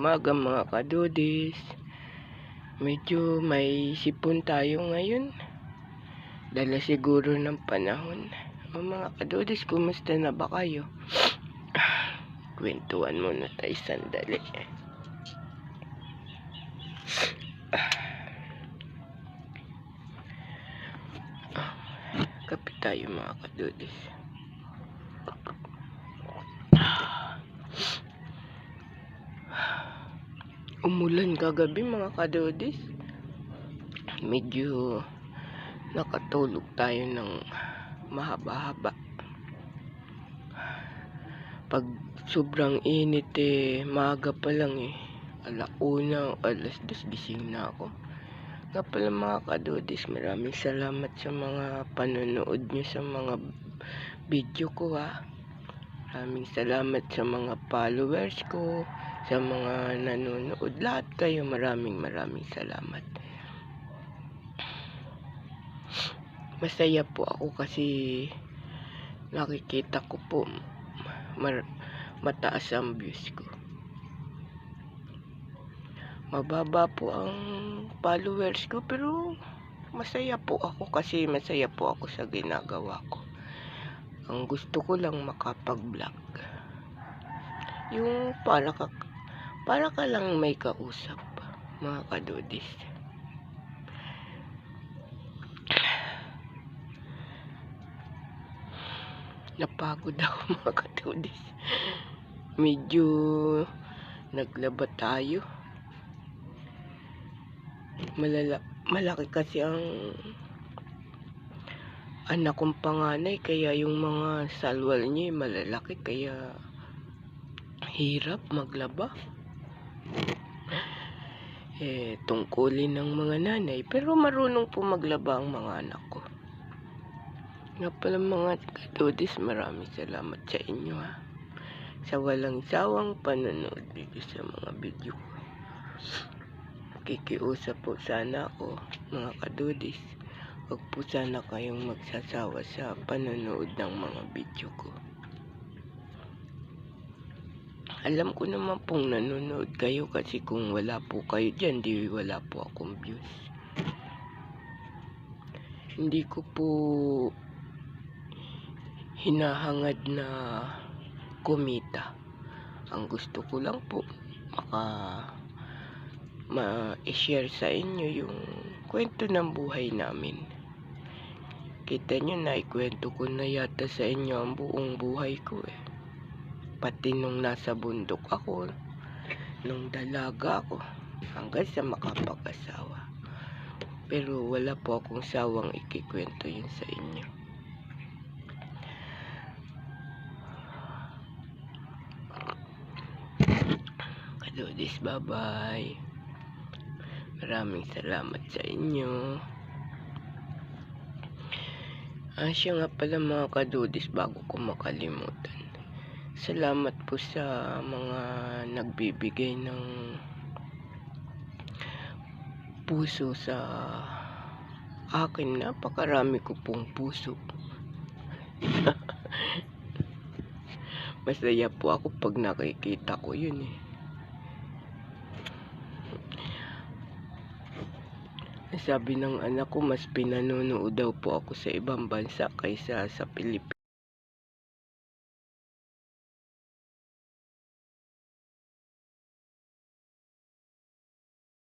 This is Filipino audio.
umaga mga kadudis. Medyo may sipon tayo ngayon. Dala siguro ng panahon. O mga kadudis, kumusta na ba kayo? Kwentuhan muna tayo sandali. Kape tayo mga kadudis. Umulan kagabi mga kadudis. Medyo nakatulog tayo ng mahaba-haba. Pag sobrang init maaga pa lang alauna, alas 2 gising na ako. Nga pala mga kadudis, maraming salamat sa mga panonood nyo sa mga video ko Maraming salamat sa mga followers ko, sa mga nanonood, lahat kayo, maraming salamat. Masaya po ako kasi nakikita ko po mataas ang views ko. Mababa po ang followers ko, pero masaya po ako kasi masaya po ako sa ginagawa ko. Ang gusto ko lang makapag-vlog. Yung para ka lang may kausap, mga kadudis. Napagod ako mga kadudis. Medyo naglaba tayo. Malaki kasi ang anak kong panganay, kaya yung mga salwal niya malalaki, kaya hirap maglaba. Tungkulin ng mga nanay, pero marunong po maglaba ang mga anak ko. Nga pala mga kadudis, maraming salamat sa inyo sa walang sawang panonood dito sa mga video ko. Kikiusap po sana ako mga kadudis, huwag po sana kayong magsasawa sa panonood ng mga video ko. Alam ko naman pong nanonood kayo, kasi kung wala po kayo dyan, di wala po akong views. Hindi ko po hinahangad na kumita. Ang gusto ko lang po ma-share sa inyo yung kwento ng buhay namin. Kita nyo, na ikwento ko na yata sa inyo ang buong buhay ko Pati nung nasa bundok ako, nung dalaga ako, hanggang sa makapag-asawa. Pero wala po akong sawang ikikwento yun sa inyo. Kadudis, bye-bye. Maraming salamat sa inyo. Siya nga pala mga kadudis, bago ko makalimutan. Salamat po sa mga nagbibigay ng puso sa akin. Napakarami ko pong puso. Masaya po ako pag nakikita ko yun Sabi ng anak ko, mas pinanonood daw po ako sa ibang bansa kaysa sa Pilipinas.